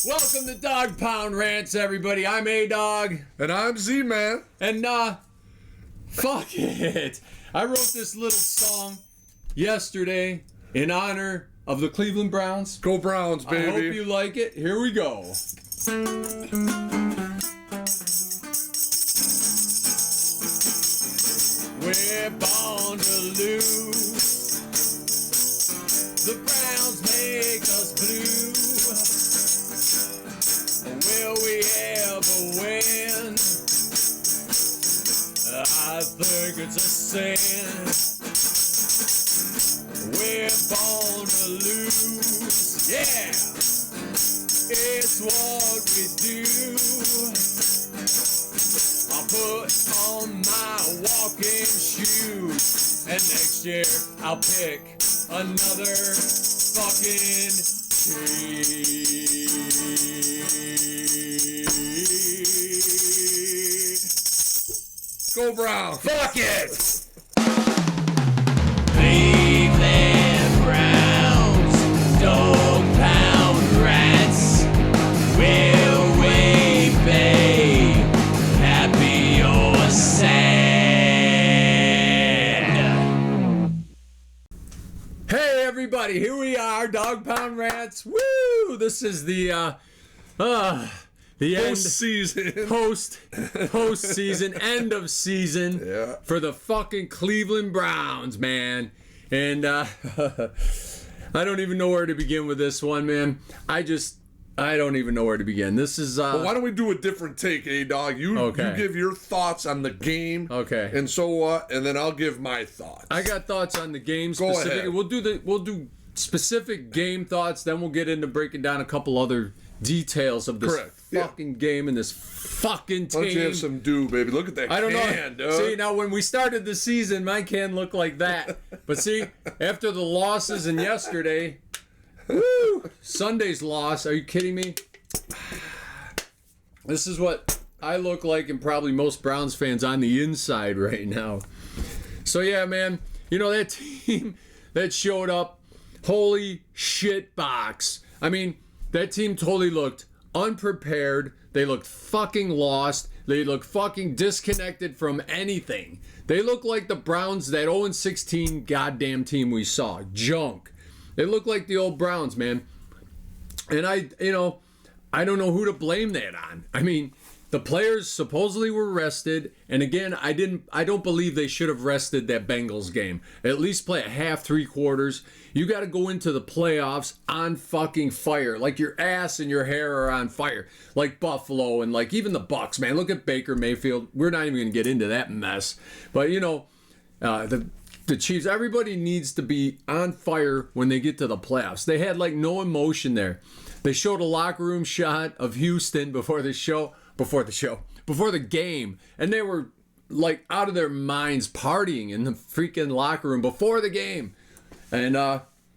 Welcome to Dog Pound Rants, everybody. I'm A-Dog. And I'm Z-Man. And, fuck it. I wrote this little song yesterday in honor of the Cleveland Browns. Go Browns, baby. I hope you like it. Here we go. We're born to lose. The Browns make us blue. Will we ever win? I think it's a sin. We're born to lose. Yeah, it's what we do. I'll put on my walking shoes, and next year I'll pick another fucking team. Go Browns. Fuck it! Cleveland Browns, Dog Pound Rats. Will we be happy or sad? Hey everybody, here we are, Dog Pound Rats. Woo! This is the end Season. post season, end of season Yeah. for the fucking Cleveland Browns, man. And I don't even know where to begin with this one, man. I don't even know where to begin. This is Well, why don't we do a different take, A-Dog? You give your thoughts on the game. Okay. And so what? And then I'll give my thoughts. I got thoughts on the game Go specifically. ahead. We'll do specific game thoughts, then we'll get into breaking down a couple other details of this Correct. Yeah. fucking game and this fucking team. Why don't you have some dew, baby? Look at that I don't can, know. dude. See, now when we started the season, my can looked like that. But see, after the losses and yesterday, woo, Sunday's loss, are you kidding me? This is what I look like, and probably most Browns fans on the inside right now. So yeah, man, you know that team that showed up, holy shit box. I mean, that team totally looked unprepared. They looked fucking lost. They looked fucking disconnected from anything. They look like the Browns, that 0-16 goddamn team we saw. Junk. They look like the old Browns, man. And I don't know who to blame that on. I mean, the players supposedly were rested, and again, I don't believe they should have rested that Bengals game. At least play a half, 3 quarters. You got to go into the playoffs on fucking fire, like your ass and your hair are on fire, like Buffalo and like even the Bucks, man. Look at Baker Mayfield. We're not even going to get into that mess, but the Chiefs. Everybody needs to be on fire when they get to the playoffs. They had like no emotion there. They showed a locker room shot of Houston before the game, and they were like out of their minds partying in the freaking locker room before the game. And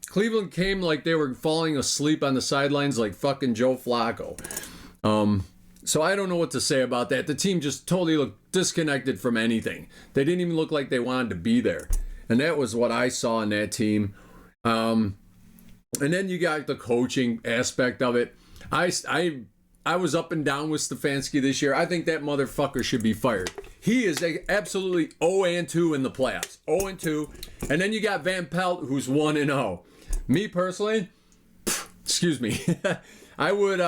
Cleveland came like they were falling asleep on the sidelines like fucking Joe Flacco. So I don't know what to say about that. The team just totally looked disconnected from anything. They didn't even look like they wanted to be there. And that was what I saw in that team. And then you got the coaching aspect of it. I was up and down with Stefanski this year. I think that motherfucker should be fired. He is absolutely 0-2 in the playoffs. 0-2. And then you got Van Pelt, who's 1-0. Me personally, excuse me, I would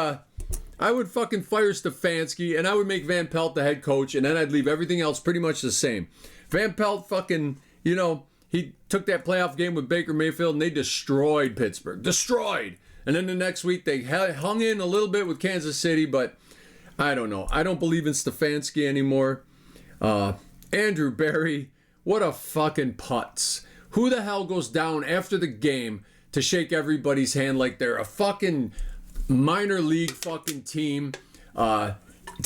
fucking fire Stefanski, and I would make Van Pelt the head coach, and then I'd leave everything else pretty much the same. Van Pelt fucking, he took that playoff game with Baker Mayfield, and they destroyed Pittsburgh. Destroyed. And then the next week, they hung in a little bit with Kansas City, but I don't know. I don't believe in Stefanski anymore. Andrew Berry, what a fucking putz. Who the hell goes down after the game to shake everybody's hand like they're a fucking minor league fucking team? To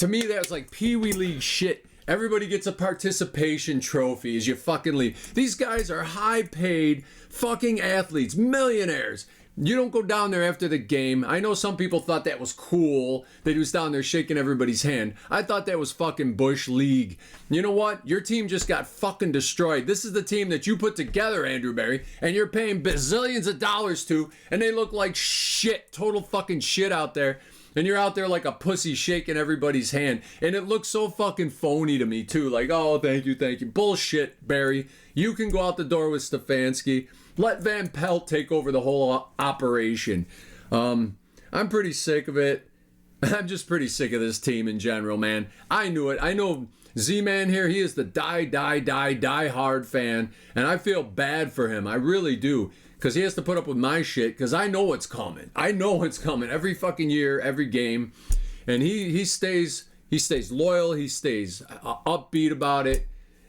me, that's like Pee Wee League shit. Everybody gets a participation trophy as you fucking leave. These guys are high-paid fucking athletes, millionaires. You don't go down there after the game. I know some people thought that was cool, that he was down there shaking everybody's hand. I thought that was fucking Bush League. You know what? Your team just got fucking destroyed. This is the team that you put together, Andrew Berry, and you're paying bazillions of dollars to, and they look like shit, total fucking shit out there. and you're out there like a pussy shaking everybody's hand, and it looks so fucking phony to me too. Like, oh, thank you. Bullshit, Barry. You can go out the door with Stefanski. Let Van Pelt take over the whole operation. I'm pretty sick of it. I'm just pretty sick of this team in general, man. I knew it. I know Z-Man here, he is the die hard fan, and I feel bad for him. I really do, because he has to put up with my shit, because I know what's coming. I know it's coming every fucking year, every game, and he stays loyal, he stays upbeat about it,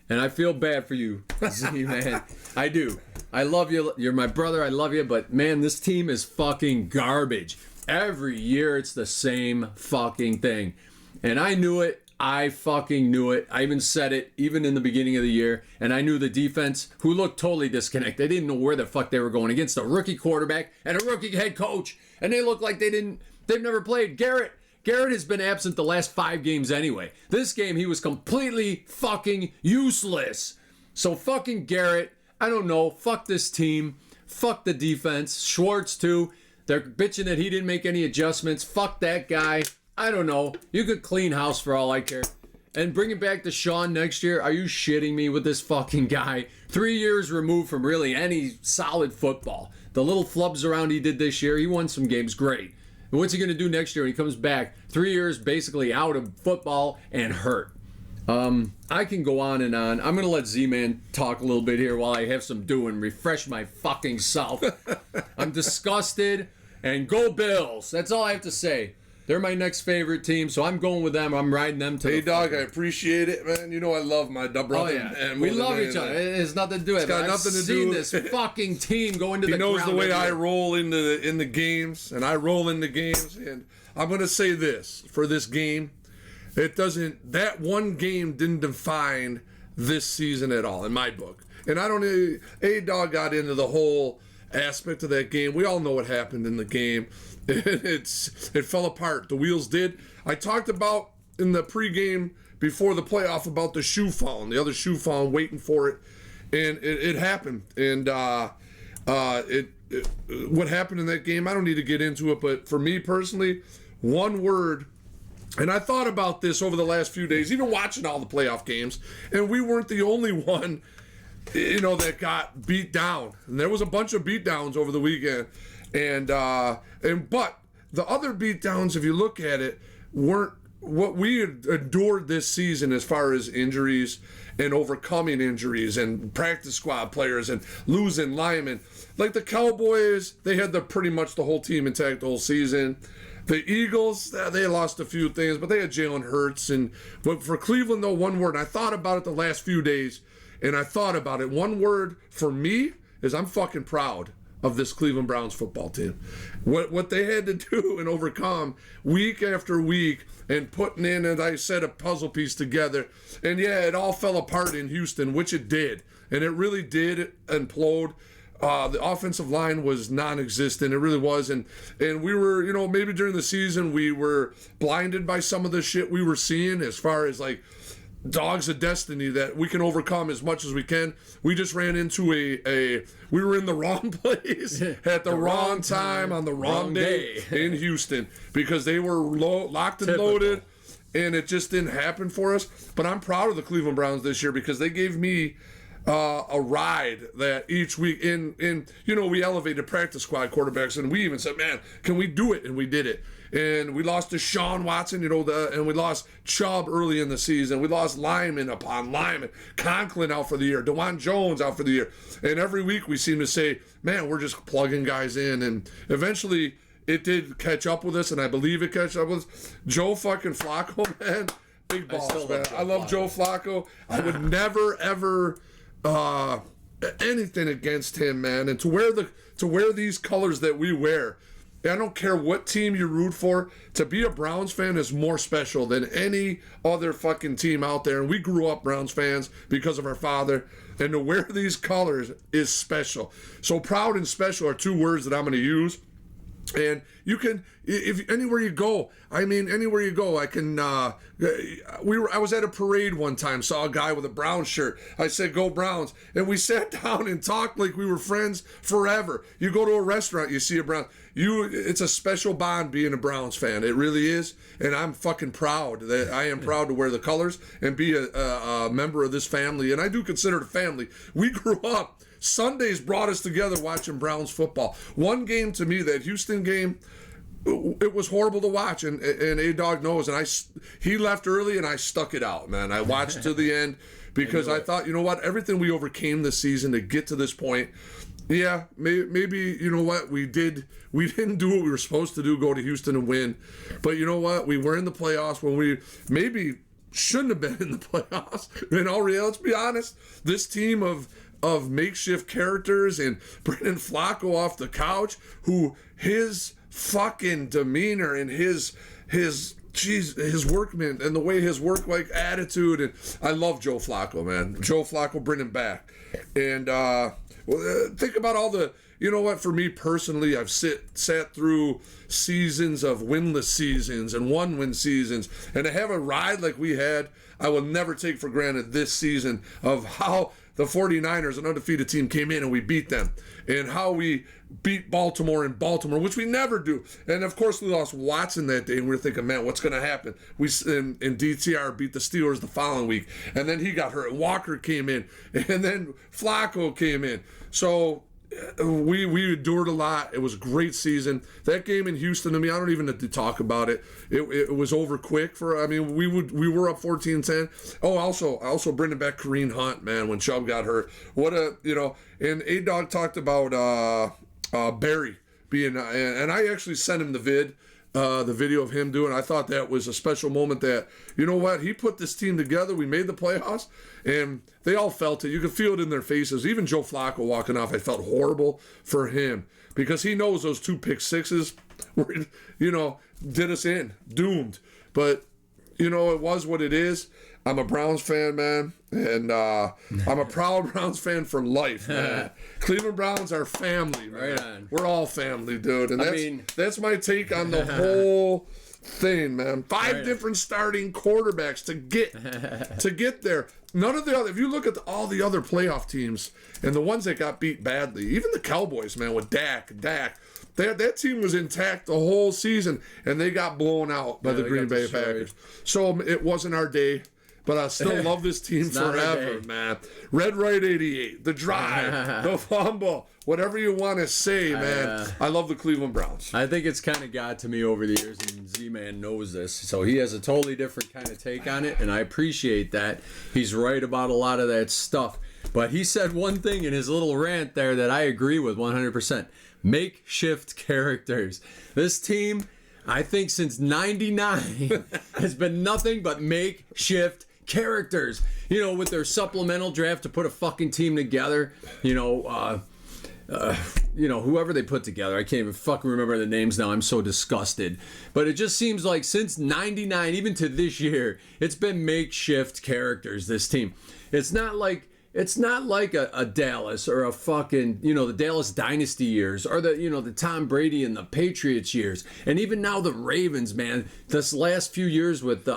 and I feel bad for you, Z-Man. I do. I love you. You're my brother. I love you, but man, this team is fucking garbage. Every year it's the same fucking thing, and I knew it. I fucking knew it. I even said it even in the beginning of the year. And I knew the defense, who looked totally disconnected. They didn't know where the fuck they were going against a rookie quarterback and a rookie head coach. And they looked like they've never played. Garrett has been absent the last 5 games anyway. This game, he was completely fucking useless. So fucking Garrett, I don't know. Fuck this team. Fuck the defense. Schwartz too. They're bitching that he didn't make any adjustments. Fuck that guy. I don't know. You could clean house for all I care. And bring it back to Sean next year. Are you shitting me with this fucking guy? 3 years removed from really any solid football. The little flubs around he did this year, he won some games, great. And what's he going to do next year when he comes back? 3 years basically out of football and hurt. I can go on and on. I'm going to let Z-Man talk a little bit here while I have some dew and refresh my fucking self. I'm disgusted. And go Bills. That's all I have to say. They're my next favorite team, so I'm going with them. I'm riding them to Hey, dog, I appreciate it, man. You know I love my brother. Oh, yeah. And we love each other. It has nothing to do with it. It's got nothing to do with this fucking team go into the ground. He knows the way I roll in the games, and I roll into games. And I'm going to say this for this game. That one game didn't define this season at all, in my book. And I don't know, A-Dog got into the whole aspect of that game. We all know what happened in the game. It fell apart. The wheels did. I talked about in the pregame before the playoff about the shoe falling, the other shoe falling, waiting for it, and it happened. And what happened in that game, I don't need to get into it, but for me personally, one word. And I thought about this over the last few days, even watching all the playoff games, and we weren't the only one, that got beat down. And there was a bunch of beat downs over the weekend. But the other beatdowns, if you look at it, weren't what we had endured this season as far as injuries and overcoming injuries and practice squad players and losing linemen. Like the Cowboys, they had pretty much the whole team intact the whole season. The Eagles, they lost a few things, but they had Jalen Hurts. But for Cleveland, though, one word, and I thought about it the last few days, and I thought about it. One word for me is I'm fucking proud of this Cleveland Browns football team. What they had to do and overcome week after week and putting in, as I said, a puzzle piece together. And yeah, it all fell apart in Houston, which it did. And it really did implode. The offensive line was non-existent. It really was. And we were, maybe during the season we were blinded by some of the shit we were seeing as far as like dogs of destiny that we can overcome as much as we can. We just ran into we were in the wrong place at the wrong time on the wrong day in Houston because they were locked and loaded, and it just didn't happen for us. But I'm proud of the Cleveland Browns this year because they gave me a ride that each week we elevated practice squad quarterbacks, and we even said, man, can we do it? And we did it. And we lost to Sean Watson, and we lost Chubb early in the season. We lost lineman upon lineman. Conklin out for the year. DeJuan Jones out for the year. And every week we seem to say, man, we're just plugging guys in. And eventually it did catch up with us, and I believe it catch up with us. Joe fucking Flacco, man. Big balls, man. I love Joe Flacco. I would never, ever anything against him, man. And to wear these colors that we wear, I don't care what team you root for, to be a Browns fan is more special than any other fucking team out there. And we grew up Browns fans because of our father. And to wear these colors is special. So proud and special are two words that I'm going to use. And you can, if anywhere you go, I can, I was at a parade one time, saw a guy with a Browns shirt. I said, go Browns. And we sat down and talked like we were friends forever. You go to a restaurant, you see a Browns. it's a special bond being a Browns fan. It really is, and I'm fucking proud that I am proud to wear the colors and be a member of this family. And I do consider it a family. We grew up. Sundays brought us together watching Browns football. One game to me, that Houston game, it was horrible to watch, and A-Dog knows. And he left early, and I stuck it out, man. I watched to the end because I thought, you know what, everything we overcame this season to get to this point. Yeah, maybe you know what, we didn't do what we were supposed to do, go to Houston and win. But you know what, we were in the playoffs when we maybe shouldn't have been in the playoffs. In all reality, let's be honest, this team of makeshift characters and Brendan Flacco off the couch, who his fucking demeanor and his workman and the way his work like attitude, and I love Joe Flacco, man. Joe Flacco, bring him back. And think about all the, you know what, for me personally, I've sat through seasons of winless seasons and one-win seasons, and to have a ride like we had, I will never take for granted this season of how the 49ers, an undefeated team, came in and we beat them, and how we beat Baltimore in Baltimore, which we never do. And of course, we lost Watson that day, and we were thinking, man, what's going to happen? We in DTR beat the Steelers the following week, and then he got hurt. Walker came in, and then Flacco came in. So we endured a lot. It was a great season. That game in Houston, to me, I don't even have to talk about it. It was over quick. We were up 14-10. Oh, also bringing back Kareem Hunt, man, when Chubb got hurt. And A-Dog talked about Barry being, and I actually sent him the video of him doing. I thought that was a special moment that, you know what, he put this team together. We made the playoffs, and they all felt it. You could feel it in their faces. Even Joe Flacco walking off, I felt horrible for him because he knows those 2 pick sixes were, did us in, doomed. But, it was what it is. I'm a Browns fan, man, and I'm a proud Browns fan for life, man. Cleveland Browns are family, man. Right on. We're all family, dude. And that's my take on the whole thing, man. 5 different starting quarterbacks to get there. None of the other. If you look at all the other playoff teams and the ones that got beat badly, even the Cowboys, man, with Dak. That team was intact the whole season, and they got blown out by the Green Bay Packers. So it wasn't our day. But I still love this team forever, man. Red Right 88, the drive, the fumble, whatever you want to say, man. I love the Cleveland Browns. I think it's kind of got to me over the years, and Z-Man knows this. So he has a totally different kind of take on it, and I appreciate that. He's right about a lot of that stuff. But he said one thing in his little rant there that I agree with 100%. Makeshift characters. This team, I think since 99, has been nothing but makeshift characters, with their supplemental draft to put a fucking team together, whoever they put together. I can't even fucking remember the names now. I'm so disgusted. But it just seems like since 99, even to this year, it's been makeshift characters, this team. It's not like a Dallas or a fucking, the Dallas dynasty years or the Tom Brady and the Patriots years. And even now the Ravens, man, this last few years with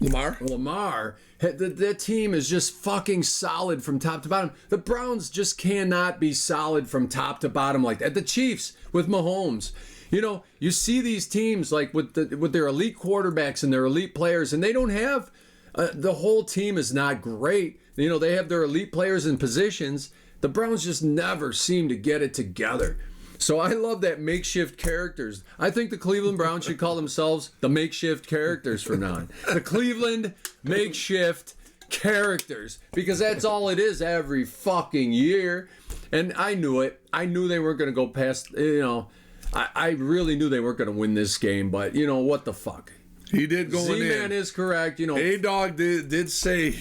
Lamar, that team is just fucking solid from top to bottom. The Browns just cannot be solid from top to bottom like that. The Chiefs with Mahomes. You see these teams like with their elite quarterbacks and their elite players, and they don't have the whole team is not great. They have their elite players in positions. The Browns just never seem to get it together. So I love that makeshift characters. I think the Cleveland Browns should call themselves the makeshift characters from now on. The Cleveland makeshift characters. Because that's all it is every fucking year. And I knew it. I knew they weren't going to go past, I really knew they weren't going to win this game. But, what the fuck? He did going in. Z-Man is correct. A-Dog did say,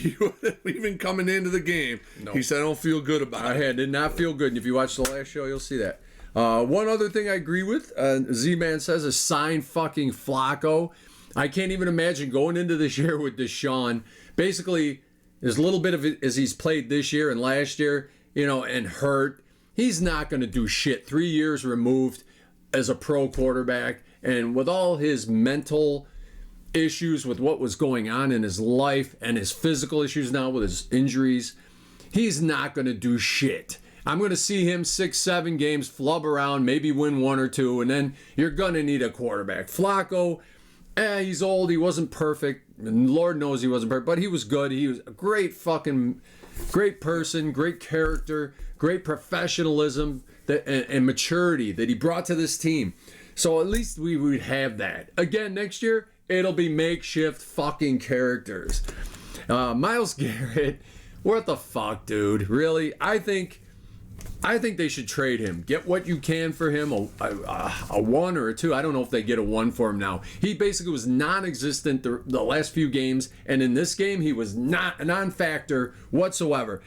even coming into the game, he said, I don't feel good about it. I did not feel good. And if you watch the last show, you'll see that. One other thing I agree with, Z-Man says, is sign fucking Flacco. I can't even imagine going into this year with Deshaun. Basically, as little bit of it as he's played this year and last year, and hurt, he's not going to do shit. 3 years removed as a pro quarterback, and with all his mental issues with what was going on in his life and his physical issues now with his injuries, he's not going to do shit. I'm going to see him 6-7 games, flub around, maybe win 1 or 2, and then you're going to need a quarterback. Flacco, he's old. He wasn't perfect. And Lord knows he wasn't perfect, but he was good. He was a great person, great character, great professionalism and maturity that he brought to this team. So at least we would have that. Again, next year, it'll be makeshift fucking characters. Myles Garrett, what the fuck, dude? Really? I think they should trade him. Get what you can for him, a 1 or a 2. I don't know if they get a 1 for him now. He basically was non-existent the last few games, and in this game, he was not a non-factor whatsoever.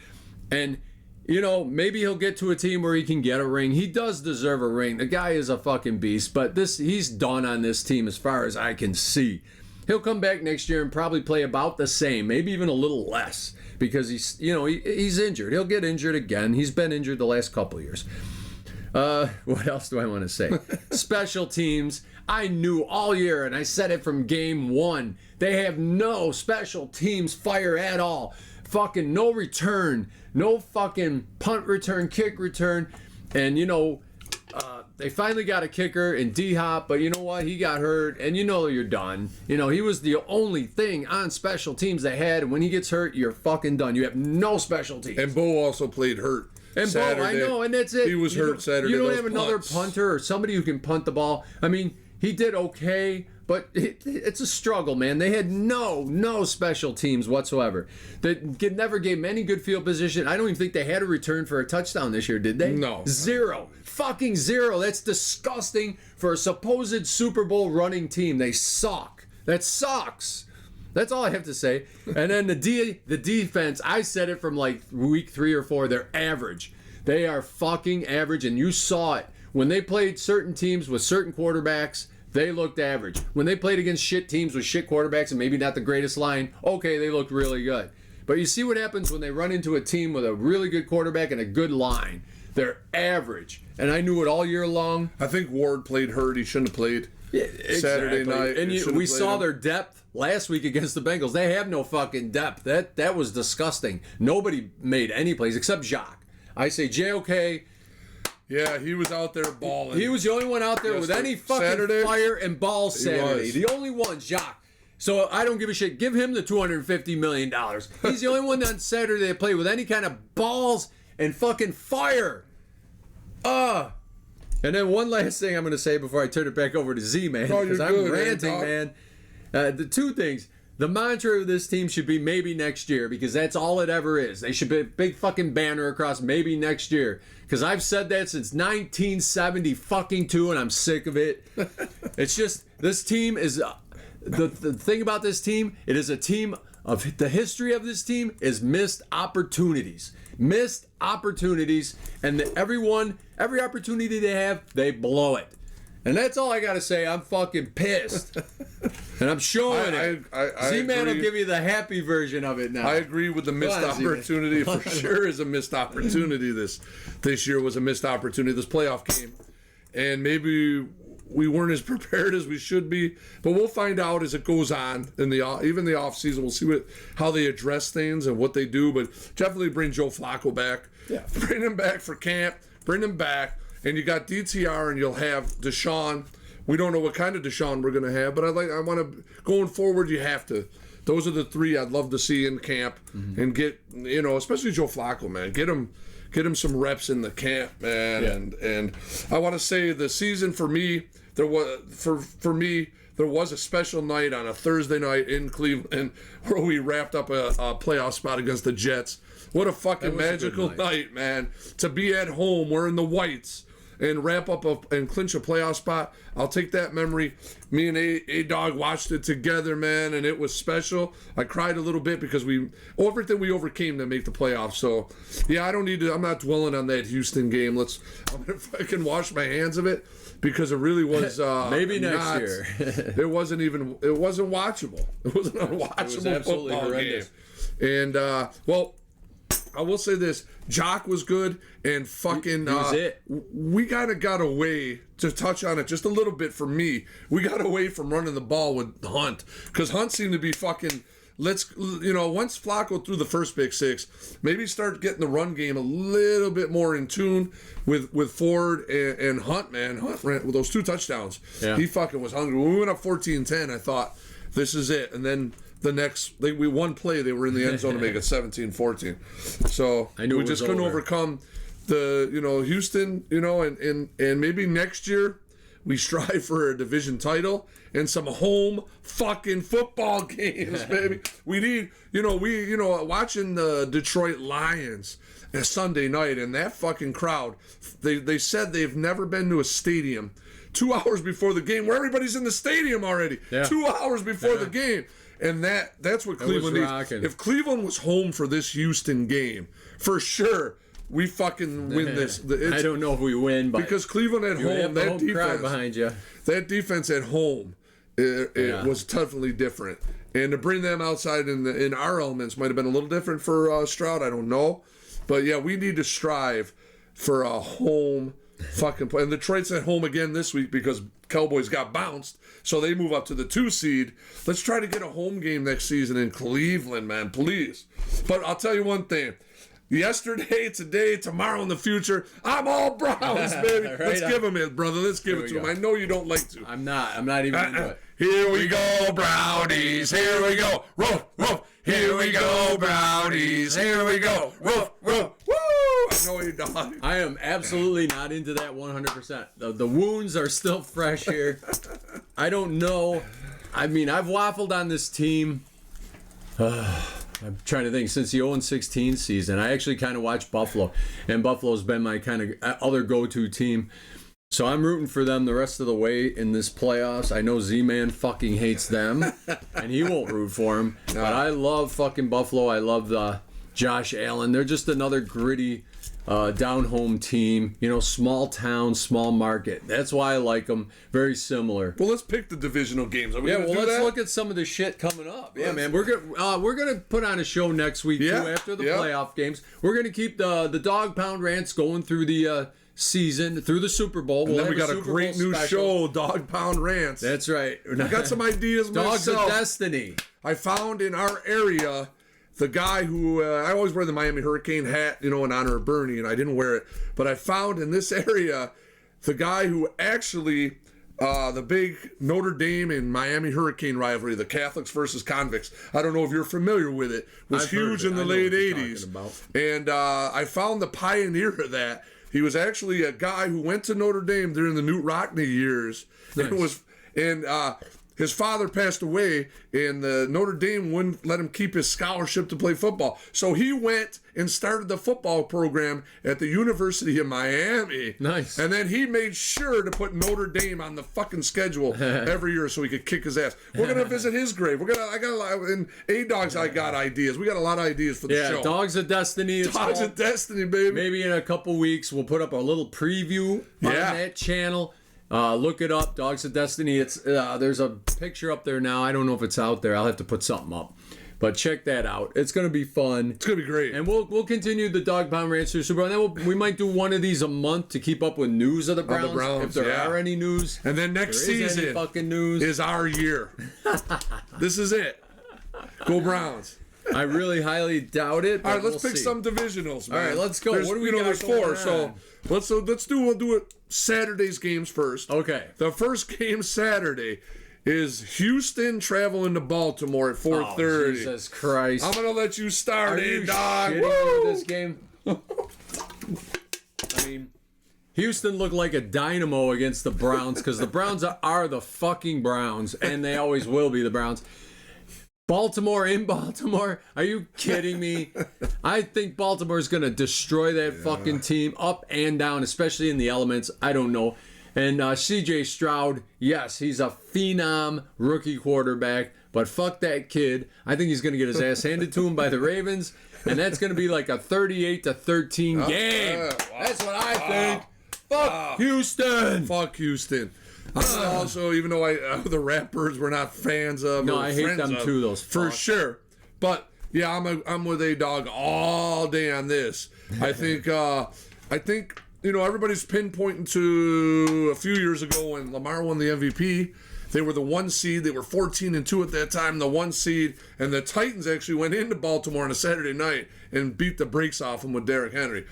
And, maybe he'll get to a team where he can get a ring. He does deserve a ring. The guy is a fucking beast, but he's done on this team as far as I can see. He'll come back next year and probably play about the same, maybe even a little less, because he's injured. He'll get injured again. He's been injured the last couple of years. What else do I want to say? Special teams. I knew all year, and I said it from game 1. They have no special teams fire at all. Fucking no return. No fucking punt return, kick return. And, they finally got a kicker in D-Hop, but you know what? He got hurt, and you're done. He was the only thing on special teams they had, and when he gets hurt, you're fucking done. You have no special teams. And Bo also played hurt. And Saturday. Bo, I know, and that's it. He was hurt Saturday. You don't have punts. another punter or somebody who can punt the ball. I mean, he did okay, but it's a struggle, man. They had no special teams whatsoever. They never gave him any good field position. I don't even think they had a return for a touchdown this year, did they? No. 0. Fucking 0. That's disgusting for a supposed Super Bowl running team. They suck. That sucks. That's all I have to say. And then the defense, I said it from like week 3 or 4, they're average. They are fucking average, and you saw it. When they played certain teams with certain quarterbacks, they looked average. When they played against shit teams with shit quarterbacks and maybe not the greatest line, okay, they looked really good. But you see what happens when they run into a team with a really good quarterback and a good line. They're average. And I knew it all year long. I think Ward played hurt. He shouldn't have played. Yeah, exactly. Saturday night. And we saw their depth last week against the Bengals. They have no fucking depth. That was disgusting. Nobody made any plays except Jacques. I say JOK. Yeah, he was out there balling. He was the only one out there with any fucking Saturday, fire and balls Saturday. The only one, Jacques. So I don't give a shit. Give him the $250 million. He's the only one on Saturday that played with any kind of balls and fucking fire. And then one last thing I'm going to say before I turn it back over to Z, man, because I'm ranting, man. The two things. The mantra of this team should be maybe next year, because that's all it ever is. They should be a big fucking banner across maybe next year. Because I've said that since 1972, and I'm sick of it. It's just, this team is, the thing about this team, it is a team of, the history of this team is missed opportunities. Missed opportunities, and every opportunity they have, they blow it. And that's all I got to say. I'm fucking pissed. And I'm showing it. Z-Man will give you the happy version of it now. I agree with the missed opportunity. For sure is a missed opportunity. This year was a missed opportunity, this playoff game. And maybe we weren't as prepared as we should be. But we'll find out as it goes on. Even the offseason, we'll see how they address things and what they do. But definitely bring Joe Flacco back. Yeah. Bring him back for camp. Bring him back. And you got DTR, and you'll have Deshaun. We don't know what kind of Deshaun we're going to have, but I want to, going forward, you have to. Those are the three I'd love to see in camp, and get, especially Joe Flacco, man. Get him some reps in the camp, man. Yeah. And I want to say the season for me, there was a special night on a Thursday night in Cleveland where we wrapped up a playoff spot against the Jets. What a fucking magical night, man. To be at home, wearing the whites, and wrap up and clinch a playoff spot. I'll take that memory. Me and A-Dog watched it together, man, and it was special. I cried a little bit because everything we overcame to make the playoffs. So, yeah, I'm not dwelling on that Houston game. I'm going to fucking wash my hands of it, because it really was maybe next year. It wasn't watchable. It wasn't a watchable football horrendous game. And, I will say this: Jock was good, and fucking. We kind of got away, to touch on it just a little bit for me. We got away from running the ball with Hunt, because Hunt seemed to be fucking let's, once Flacco threw the first pick six, maybe start getting the run game a little bit more in tune with Ford and Hunt, man. Hunt ran with those 2 touchdowns. Yeah. He fucking was hungry. When we went up 14-10, I thought, this is it. And then the next, we one play, they were in the end zone to make it 17-14. So I knew we it just was couldn't over. overcome the, Houston, and maybe next year we strive for a division title and some home fucking football games, baby. We need, watching the Detroit Lions on Sunday night and that fucking crowd. They said they've never been to a stadium 2 hours before the game where everybody's in the stadium already. Yeah. 2 hours before the game. And that's what Cleveland needs. rocking. If Cleveland was home for this Houston game, for sure, we fucking win this. I don't know if we win, but Because Cleveland at you have home, the that home crowd defense, behind you. that defense at home, it was definitely different. And to bring them outside in our elements might have been a little different for Stroud. I don't know, but yeah, we need to strive for a home fucking play. And Detroit's at home again this week because Cowboys got bounced, so they move up to the 2 seed. Let's try to get a home game next season in Cleveland, man, please. But I'll tell you one thing. Yesterday, today, tomorrow, in the future, I'm all Browns, baby. Let's give them it, brother. Let's give it to them. I know you don't like to. I'm not even into it. Here we go, Brownies. Here we go. Roof, roof. Here we go, Brownies. Here we go. Roof, roof. Woo! I know you don't. I am absolutely not into that 100%. The wounds are still fresh here. I don't know. I mean, I've waffled on this team. I'm trying to think. Since the 0-16 season, I actually kind of watched Buffalo, and Buffalo's been my kind of other go-to team. So I'm rooting for them the rest of the way in this playoffs. I know Z-Man fucking hates them, and he won't root for him. No. But I love fucking Buffalo. I love Josh Allen. They're just another gritty, down-home team. Small town, small market. That's why I like them. Very similar. Well, let's pick the divisional games. Let's look at some of the shit coming up. Yeah, man. We're gonna put on a show next week too after the playoff games. We're gonna keep the Dog Pound rants going through the season, through the Super Bowl. And then we got a great new show, Dog Pound Rants. That's right. I got some ideas Dogs myself. of Destiny. I found in our area the guy who I always wear the Miami Hurricane hat, in honor of Bernie, and I didn't wear it. But I found in this area the guy who actually the big Notre Dame and Miami Hurricane rivalry, the Catholics versus convicts. I don't know if you're familiar with it. Was huge in the late 80s. And I found the pioneer of that. He was actually a guy who went to Notre Dame during the Knute Rockne years. Nice. And his father passed away, and Notre Dame wouldn't let him keep his scholarship to play football. So he went and started the football program at the University of Miami. Nice. And then he made sure to put Notre Dame on the fucking schedule every year so he could kick his ass. We're gonna visit his grave. I got a lot in A-Dogs. I got ideas. We got a lot of ideas for the show. Yeah, Dogs of Destiny. Dogs of Destiny, baby. Maybe in a couple weeks we'll put up a little preview on that channel. Look it up, Dogs of Destiny. It's there's a picture up there now. I don't know if it's out there. I'll have to put something up. But check that out. It's going to be fun. It's going to be great. And we'll continue the Dog Pound Rants through Super Bowl. And then we might do one of these a month to keep up with news of the Browns. If there are any news. And then next season fucking news is our year. This is it. Go Browns. I really highly doubt it. All right, let's pick some divisionals, man. All right, let's go. What do we got? There's 4, so we'll do it Saturday's games first. Okay. The first game Saturday is Houston traveling to Baltimore at 4:30. Oh, Jesus Christ! I'm gonna let you start, dog. Woo! This game. I mean, Houston looked like a dynamo against the Browns because the Browns are the fucking Browns, and they always will be the Browns. Baltimore in Baltimore? Are you kidding me? I think Baltimore is going to destroy that fucking team up and down, especially in the elements. I don't know. And CJ Stroud, yes, he's a phenom rookie quarterback, but fuck that kid. I think he's going to get his ass handed to him by the Ravens, and that's going to be like a 38-13 game. That's what I think. Fuck Houston. Fuck Houston. Also, even though the Ratbirds were not fans of, no, I hate them too. Those for sure. But yeah, I'm with A-Dog all day on this. I think everybody's pinpointing to a few years ago when Lamar won the MVP. They were the 1 seed. They were 14-2 at that time, the 1 seed. And the Titans actually went into Baltimore on a Saturday night and beat the brakes off them with Derrick Henry.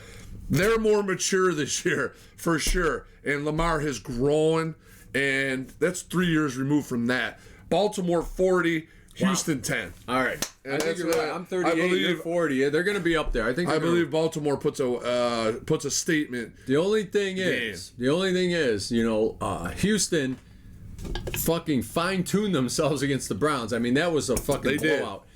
They're more mature this year, for sure. And Lamar has grown, and that's 3 years removed from that. Baltimore 40, Houston 10. All right. I think that's you're what right. I'm 38, you're 40. They're going to be up there. I believe Baltimore puts a statement. The only thing is, Houston fucking fine-tuned themselves against the Browns. I mean, that was a fucking blowout.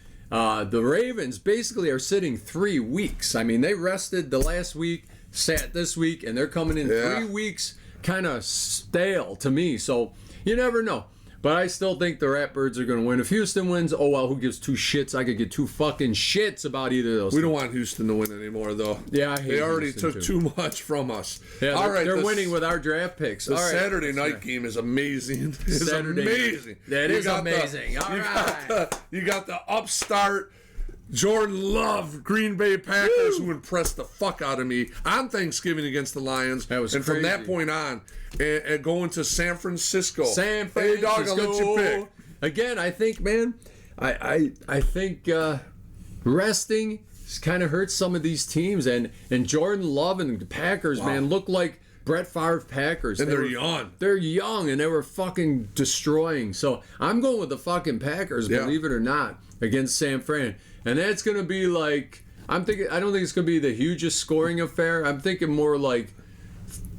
The Ravens basically are sitting 3 weeks. I mean, they rested the last week, sat this week, and they're coming in 3 weeks kind of stale to me. So you never know. But I still think the Ratbirds are going to win. If Houston wins, oh well, who gives two shits? I could get two fucking shits about either of those. We don't want Houston to win anymore, though. Yeah, I hate they already Houston took too much from us. Yeah, all right, they're winning with our draft picks. The Saturday night game is amazing. It's amazing. That is amazing. All right. You got the upstart Jordan Love, Green Bay Packers, who impressed the fuck out of me on Thanksgiving against the Lions. That was and crazy. From that point on, and going to San Francisco. Hey, dog, I'll let you pick. Again, I think, man, I think resting kind of hurts some of these teams. And Jordan Love and the Packers, man, look like Brett Favre Packers. And they're young. They're young, and they were fucking destroying. So I'm going with the fucking Packers, believe it or not, against San Fran. And that's going to be like, I don't think it's going to be the hugest scoring affair. I'm thinking more like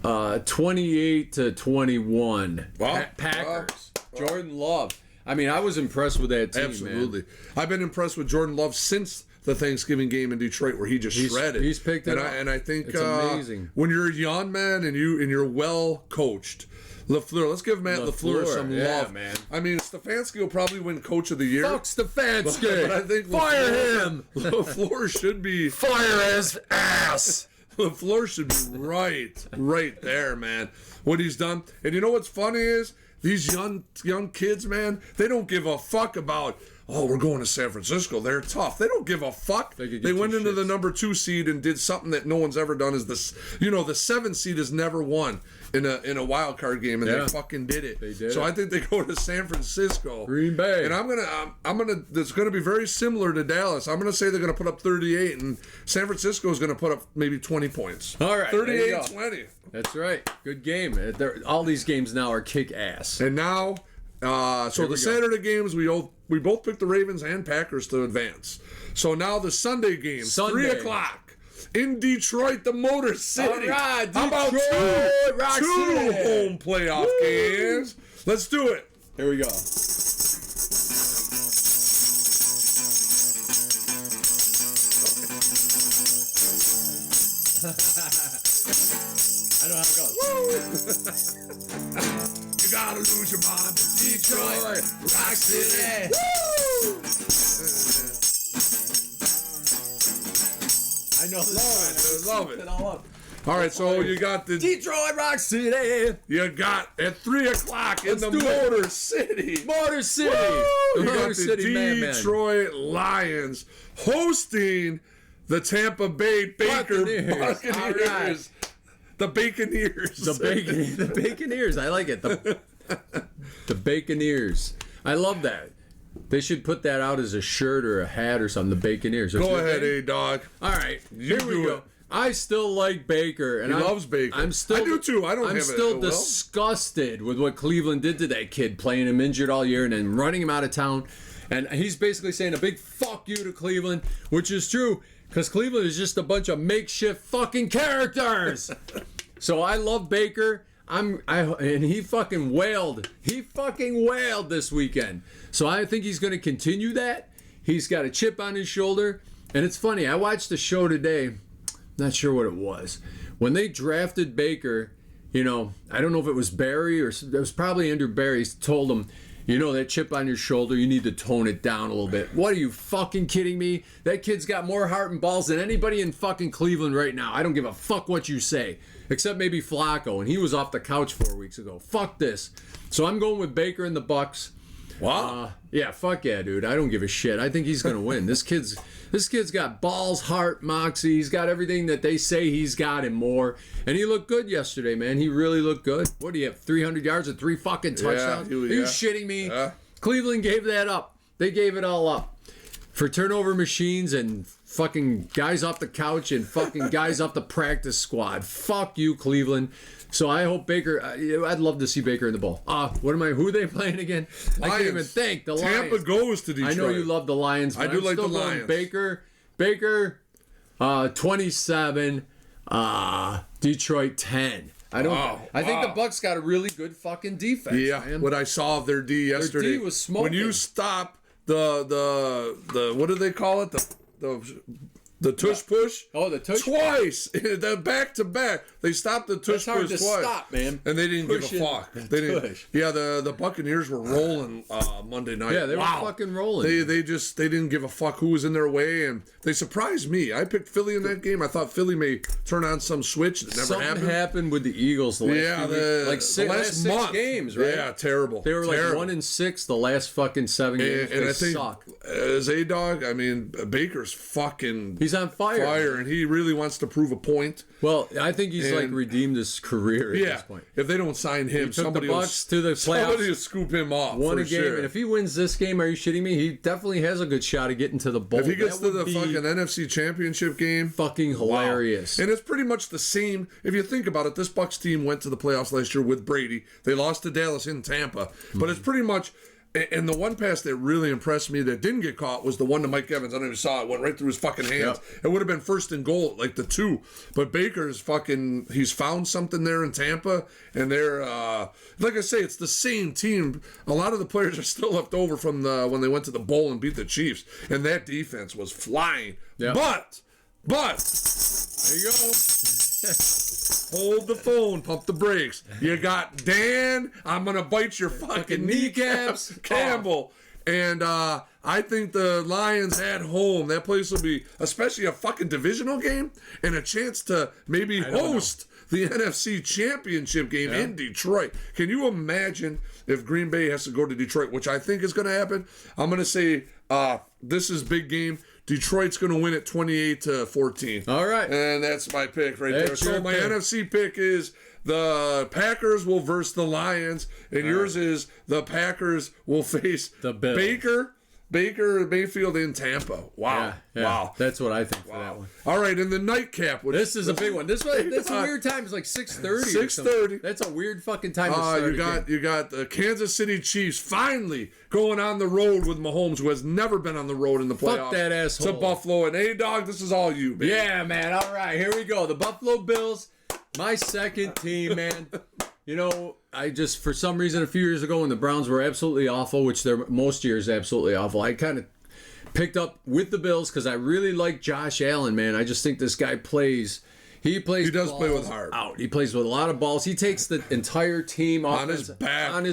28-21. Wow. Packers. Jordan Love. I mean, I was impressed with that team, Absolutely. man. I've been impressed with Jordan Love since the Thanksgiving game in Detroit, where he just shredded. He's picked it up. And I think it's amazing. When you're a young man and you're well coached, LaFleur, let's give Matt LaFleur some love, man. I mean, Stefanski will probably win Coach of the Year. Fuck Stefanski. But I think fire him. LaFleur should be fire his ass. LaFleur should be right there, man. What he's done, and you know what's funny is these young kids, man. They don't give a fuck about. Oh, we're going to San Francisco. They're tough. They don't give a fuck. They went into the number 2 seed and did something that no one's ever done. Is this? The 7 seed has never won in a wild card game, and they fucking did it. They did. So I think they go to San Francisco, Green Bay, and I'm gonna. It's gonna be very similar to Dallas. I'm gonna say they're gonna put up 38, and San Francisco is gonna put up maybe 20 points. All right, 38-20. That's right. Good game. All these games now are kick ass. And now. So the Saturday games, we both picked the Ravens and Packers to advance. So now the Sunday games, 3 o'clock in Detroit, the Motor City. All right, How about two home playoff games? Let's do it. Here we go. I know how it goes. You gotta lose your mind in Detroit, Rock City. Woo! I know this. I love it. All up. All right, so you got the Detroit Rock City. You got at 3 o'clock in the Motor City. Motor City. You Motor got the City Detroit Lions hosting the Tampa Bay Buccaneers. Right. The Baconeers. The Baconeers. I like it. The Baconeers. I love that. They should put that out as a shirt or a hat or something. The Baconeers. Go ahead, A-Dog. All right. Here we go. I still like Baker, and he loves Baker. I do too. I'm still disgusted with what Cleveland did to that kid, playing him injured all year and then running him out of town. And he's basically saying a big fuck you to Cleveland, which is true, because Cleveland is just a bunch of makeshift fucking characters. So I love Baker. And he fucking wailed. He fucking wailed this weekend. So I think he's going to continue that. He's got a chip on his shoulder. And it's funny, I watched the show today. Not sure what it was. When they drafted Baker, I don't know if it was Barry or it was probably Andrew Barry, told him, that chip on your shoulder, you need to tone it down a little bit. What are you fucking kidding me? That kid's got more heart and balls than anybody in fucking Cleveland right now. I don't give a fuck what you say. Except maybe Flacco, and he was off the couch 4 weeks ago. Fuck this. So I'm going with Baker and the Bucks. Wow. Yeah, fuck yeah, dude. I don't give a shit. I think he's gonna win. This kid's This kid's got balls, heart, moxie. He's got everything that they say he's got and more. And he looked good yesterday, man. He really looked good. What do you have, 300 yards and 3 fucking touchdowns? Are you shitting me? Cleveland gave that up. They gave it all up for turnover machines and fucking guys off the couch and fucking guys off the practice squad. Fuck you, Cleveland. So I hope Baker. I'd love to see Baker in the bowl. Who are they playing again? Lions. I can't even think. The Tampa Lions. goes to Detroit. I know you love the Lions. But I do like the still going Lions. Baker, 27. Detroit 10. I think the Bucks got a really good fucking defense. Yeah, man. what I saw of their D yesterday. Their D was smoking. When you stop the what do they call it? The tush push. Oh, the tush twice. The back to back. They stopped the tush That's hard push to twice. Stop, man. And they didn't Pushing give a fuck. the They didn't. tush. Yeah, the Buccaneers were rolling Monday night. Yeah, they were fucking rolling. They didn't give a fuck who was in their way, and they surprised me. I picked Philly in that game. I thought Philly may turn on some switch that never Something happened with the Eagles the last few weeks. the last 6 games, right? Yeah, terrible. They were like 1-6 the last fucking 7 games. And they I think suck. as A-Dog, I mean, Baker's fucking He's on fire. and he really wants to prove a point. Well, I think he's like redeemed his career at this point. If they don't sign him, somebody the Bucks to the playoffs, will scoop him off. Won for a game, sure. and if he wins this game, are you shitting me? He definitely has a good shot of getting to the bowl. If he gets That to would the be fucking NFC Championship game, fucking hilarious. And it's pretty much the same. If you think about it, this Bucks team went to the playoffs last year with Brady. They lost to Dallas in Tampa, but it's pretty much. And the one pass that really impressed me that didn't get caught was the one to Mike Evans. I don't know if you saw it. Went right through his fucking hands. It would have been 1st and goal, like the 2. But Baker's fucking, he's found something there in Tampa. And they're, like I say, it's the same team. A lot of the players are still left over from when they went to the bowl and beat the Chiefs. And that defense was flying. Yeah. But, there you go. hold the phone, pump the brakes. You got Dan, I'm going to bite your fucking kneecaps, Campbell. And I think the Lions at home, that place will be, especially a fucking divisional game, and a chance to maybe host the NFC Championship game in Detroit. Can you imagine if Green Bay has to go to Detroit, which I think is going to happen? I'm going to say this is big game. Detroit's going to win it 28-14. All right. And that's my pick right there. So my NFC pick is the Packers will verse the Lions, and yours is the Packers will face the Bills. Baker Mayfield in Tampa. Wow. Yeah. Wow. That's what I think for that one. All right, and the nightcap. This is a big one. That's a weird time. It's like 6:30. 6:30. That's a weird fucking time to start. You got the Kansas City Chiefs finally going on the road with Mahomes, who has never been on the road in the playoffs. Fuck that asshole. To Buffalo. And A-Dog, this is all you, baby. Yeah, man. All right, here we go. The Buffalo Bills, my second team, man. You know, I just, for some reason, a few years ago when the Browns were absolutely awful, which they're most years absolutely awful, I kind of picked up with the Bills because I really like Josh Allen, man. I just think this guy plays. He does play with heart. Out. He plays with a lot of balls. He takes the entire team on his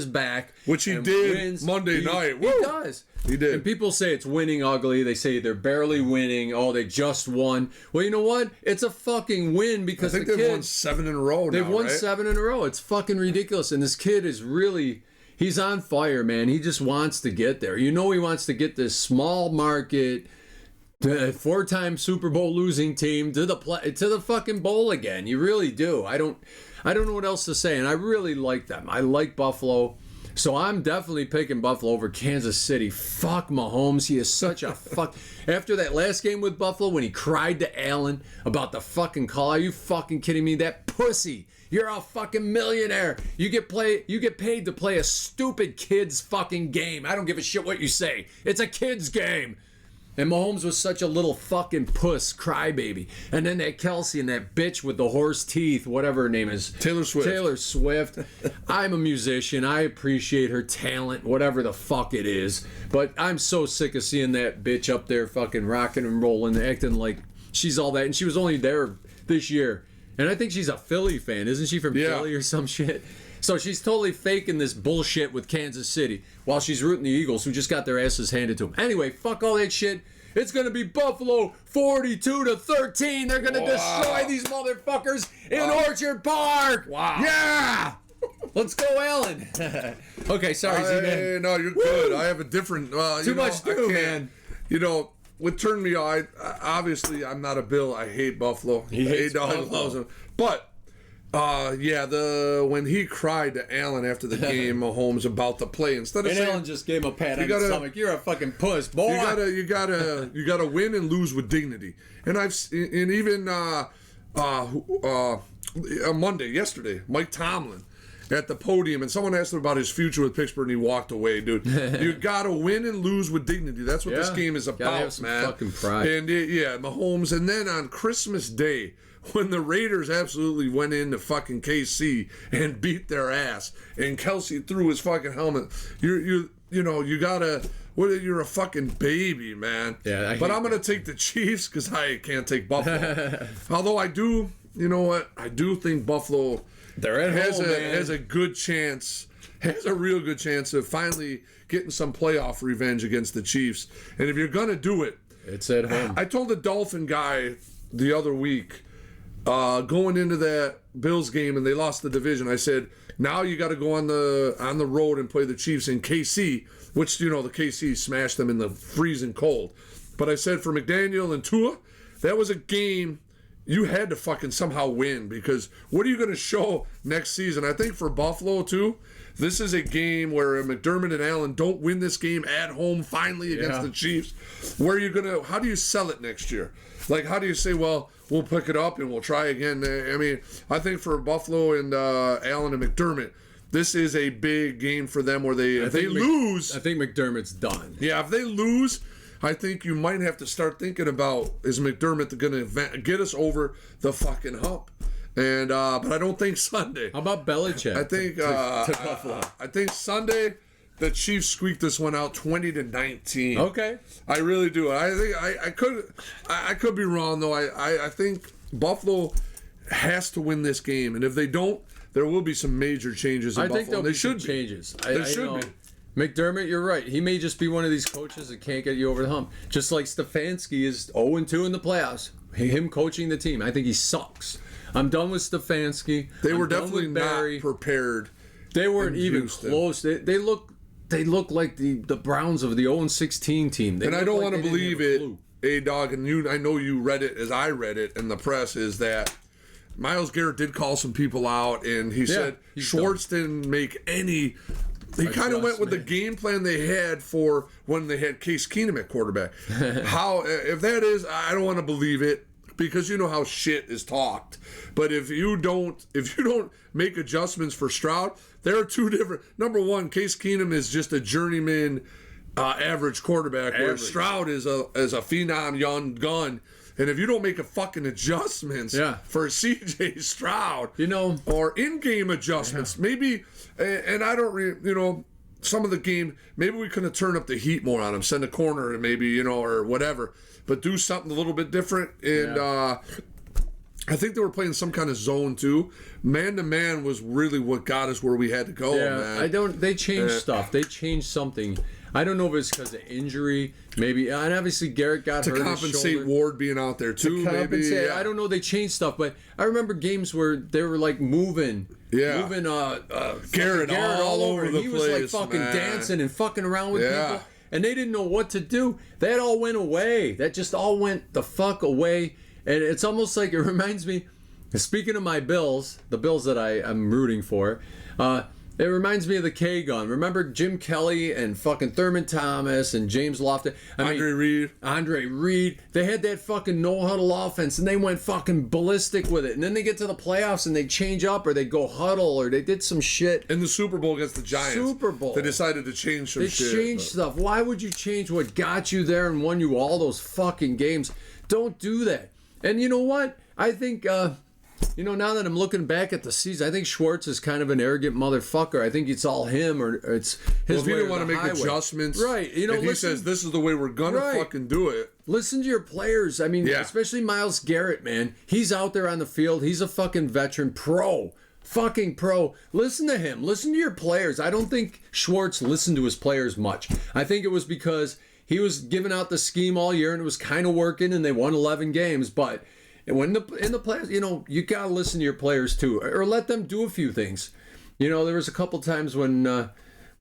back, which he did Monday night. He does. He did. And people say it's winning ugly. They say they're barely winning. Oh, they just won. Well, you know what? It's a fucking win because I think they've won 7 in a row now, They've won right? 7 in a row. It's fucking ridiculous. And this kid is really, he's on fire, man. He just wants to get there. You know he wants to get this small market, 4-time Super Bowl losing team to the fucking bowl again. You really do. I don't know what else to say. And I really like them. I like Buffalo. So I'm definitely picking Buffalo over Kansas City. Fuck Mahomes. He is such a fuck. After that last game with Buffalo when he cried to Allen about the fucking call. Are you fucking kidding me? That pussy. You're a fucking millionaire. You get paid to play a stupid kid's fucking game. I don't give a shit what you say. It's a kid's game. And Mahomes was such a little fucking puss crybaby. And then that Kelsey and that bitch with the horse teeth, whatever her name is. Taylor Swift. I'm a musician. I appreciate her talent, whatever the fuck it is. But I'm so sick of seeing that bitch up there fucking rocking and rolling, acting like she's all that. And she was only there this year. And I think she's a Philly fan. Isn't she from Philly or some shit? So she's totally faking this bullshit with Kansas City while she's rooting the Eagles, who just got their asses handed to them. Anyway, fuck all that shit. It's going to be Buffalo 42-13. They're going to destroy these motherfuckers in Orchard Park. Wow. Yeah. Let's go, Allen. Okay, sorry, Z-Man. No, you're good. I have a different... Too much, man. You know, what turned me on, obviously I'm not a Bill. I hate Buffalo. He hates A-Dog Buffalo. loves him. But when he cried to Allen after the game, Mahomes about the play, instead of And saying Allen just gave him a pat on gotta- the stomach. You're a fucking puss, boy. you gotta win and lose with dignity. And even yesterday, Mike Tomlin at the podium, and someone asked him about his future with Pittsburgh, and he walked away, dude. You gotta win and lose with dignity. That's what this Yeah. game is Gotta about, have some man. fucking pride. And Mahomes, and then on Christmas Day, when the Raiders absolutely went into fucking KC and beat their ass, and Kelsey threw his fucking helmet, you gotta. You're a fucking baby, man. Yeah, but I'm gonna take the Chiefs because I can't take Buffalo. Although I do, you know what? I do think Buffalo They're at has home, man. has a good chance, has a real good chance of finally getting some playoff revenge against the Chiefs. And if you're gonna do it, It's at home. I told the Dolphin guy the other week, going into that Bills game and they lost the division, I said, now you got to go on the road and play the Chiefs in KC, which, the KC smashed them in the freezing cold. But I said for McDaniel and Tua, that was a game you had to fucking somehow win, because what are you going to show next season? I think for Buffalo too, this is a game where McDermott and Allen don't win this game at home finally against Yeah. the Chiefs. Where are you going to, how do you sell it next year? Like, how do you say, well, we'll pick it up and we'll try again? I mean, I think for Buffalo and Allen and McDermott, this is a big game for them where if they lose. I think McDermott's done. Yeah, if they lose, I think you might have to start thinking about, is McDermott going to get us over the fucking hump? And but I don't think Sunday. How about Belichick? I think to Buffalo. I think Sunday the Chiefs squeaked this one out 20-19. Okay. I really do. I think I could be wrong though. I think Buffalo has to win this game, and if they don't, there will be some major changes in I Buffalo. think there'll They be some should be. changes. There should be. McDermott, you're right. He may just be one of these coaches that can't get you over the hump. Just like Stefanski is 0-2 in the playoffs. Him coaching the team. I think he sucks. I'm done with Stefanski. They were I'm done definitely with not Barry. prepared. They weren't in even Houston. close. They look like the Browns of the 0-16 team. They And I look don't like want to they didn't believe have a it, clue. A-Dog, and I know you read it as I read it in the press, is that Myles Garrett did call some people out, and he said he's Schwartz didn't make any. He kind of went with the game plan they had for when they had Case Keenum at quarterback. If that is, I don't want to believe it, because you know how shit is talked. But if you don't make adjustments for Stroud, there are two different. Number one, Case Keenum is just a journeyman, average quarterback, where Stroud is a phenom young gun. And if you don't make a fucking adjustments for CJ Stroud, or in-game adjustments, maybe, and I don't, some of the game, maybe we could have turned up the heat more on him, send a corner, and maybe, or whatever, but do something a little bit different. And I think they were playing some kind of zone too. Man-to-man was really what got us where we had to go, man. They changed stuff. They changed something. I don't know if it's because of injury, maybe, and obviously Garrett got hurt. To compensate Ward being out there too, maybe. Yeah. I don't know. They changed stuff, but I remember games where they were like moving Garrett all over the He was like fucking dancing and fucking around with people, and they didn't know what to do. That all went away. That just all went the fuck away, and it's almost like, it reminds me. Speaking of my Bills, the Bills that I'm rooting for. It reminds me of the K-Gun. Remember Jim Kelly and fucking Thurman Thomas and James Lofton? Andre Reed. They had that fucking no-huddle offense, and they went fucking ballistic with it. And then they get to the playoffs, and they change up, or they go huddle, or they did some shit. In the Super Bowl against the Giants. Super Bowl. They decided to change some shit. They changed stuff. Why would you change what got you there and won you all those fucking games? Don't do that. And you know what? I think... now that I'm looking back at the season, I think Schwartz is kind of an arrogant motherfucker. I think it's all him, or it's his if he way didn't or want to the make highway. adjustments, right? and he says this is the way we're gonna fucking do it. Listen to your players. I mean, especially Myles Garrett, man. He's out there on the field. He's a fucking veteran fucking pro. Listen to him. Listen to your players. I don't think Schwartz listened to his players much. I think it was because he was giving out the scheme all year, and it was kind of working, and they won 11 games, but. And when in the players, you gotta listen to your players too, or let them do a few things. There was a couple times when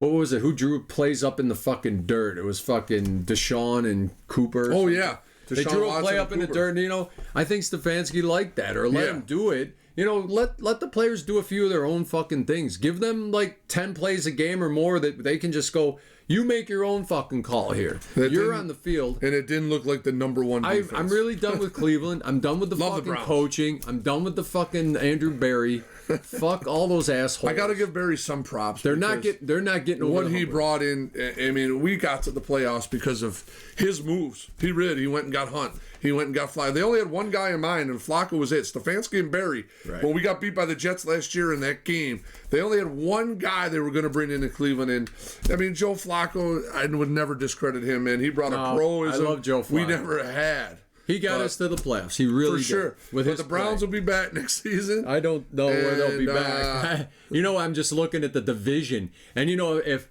what was it? Who drew plays up in the fucking dirt? It was fucking Deshaun and Cooper. Oh yeah, They Deshaun drew a Watson play and up in the Cooper. dirt, and, you know, I think Stefanski liked that, or let Yeah. him do it. You know, let the players do a few of their own fucking things. Give them like 10 plays a game or more that they can just go, you make your own fucking call here. You're didn't- on the field. And it didn't look like the number one defense. I'm really done with Cleveland. I'm done with the Love the fucking Browns. coaching. I'm done with the fucking Andrew Berry. Fuck all those assholes. I got to give Barry some props. They're not getting over what the he hump. brought in. I mean, we got to the playoffs because of his moves. He went and got Hunt. He went and got Flacco. They only had one guy in mind, and Flacco was it. Stefanski and Barry. Right. When we got beat by the Jets last year in that game, they only had one guy they were going to bring into Cleveland. And I mean, Joe Flacco, I would never discredit him, man. He brought a proism I love Joe we Flacco. never had. He got us to the playoffs. He really For did. sure. With But his the Browns play. will be back next season. I don't know where they'll be And, back. You know, I'm just looking at the division, and you know, if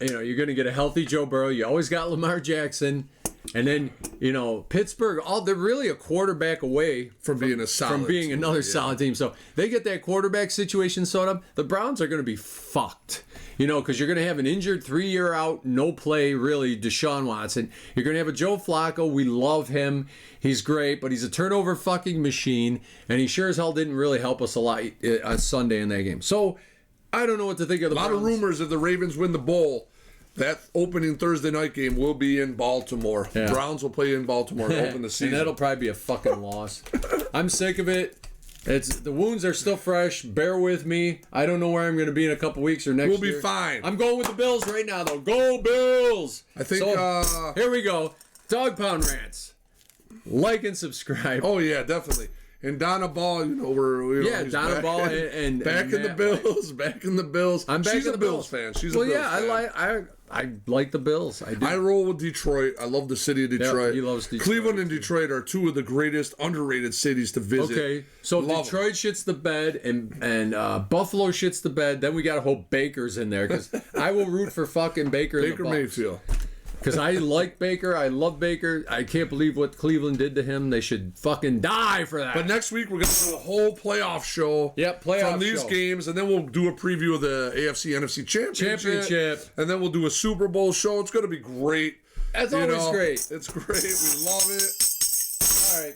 you know you're going to get a healthy Joe Burrow, you always got Lamar Jackson, and then you know Pittsburgh. They're really a quarterback away from being a solid from being team. another solid team. So they get that quarterback situation sorted up. The Browns are going to be fucked. You know, because you're going to have an injured 3-year out, no play, really, Deshaun Watson. You're going to have a Joe Flacco. We love him. He's great, but he's a turnover fucking machine, and he sure as hell didn't really help us a lot on Sunday in that game. So I don't know what to think of the A lot of Browns. rumors if the Ravens win the bowl, that opening Thursday night game will be in Baltimore. Yeah. Browns will play in Baltimore to open the And season. that'll probably be a fucking loss. I'm sick of it. The wounds are still fresh. Bear with me. I don't know where I'm going to be in a couple weeks or next We'll be year. fine. I'm going with the Bills right now, though. Go Bills! I think, here we go. Dog Pound Rants. Like and subscribe. Oh yeah, definitely. And Donna Ball, you know, Yeah, he's Donna back Ball in- and back in the Matt Bills, back in the Bills. I'm back She's in a the Bills Bills. fan. She's a Well, Bills yeah, fan. I like the Bills. I do. I roll with Detroit. I love the city of Detroit. he loves Detroit, Cleveland and Detroit are two of the greatest underrated cities to visit. Okay, so if Love 'em. Detroit shits the bed and Buffalo shits the bed, then we got to hope Baker's in there because I will root for fucking Baker. Baker Mayfield. Because I like Baker. I love Baker. I can't believe what Cleveland did to him. They should fucking die for that. But next week we're gonna do a whole playoff show. Yep, playoff from these show. games, and then we'll do a preview of the AFC NFC Championship, and then we'll do a Super Bowl show. It's gonna be great. That's You always know, great. It's great. We love it. All right.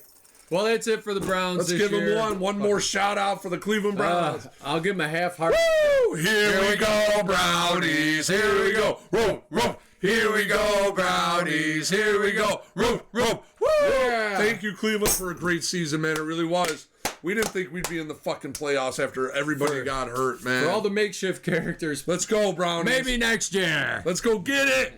Well, that's it for the Browns Let's this give year. them one more shout out for the Cleveland Browns. I'll give them a half heart. Woo! Here we go, Brownies. Here we go. Rope, rope. Here we go, Brownies. Here we go. Rope, rope. Woo! Yeah. Thank you, Cleveland, for a great season, man. It really was. We didn't think we'd be in the fucking playoffs after everybody got hurt, man. For all the makeshift characters. Let's go, Brownies. Maybe next year. Let's go get it.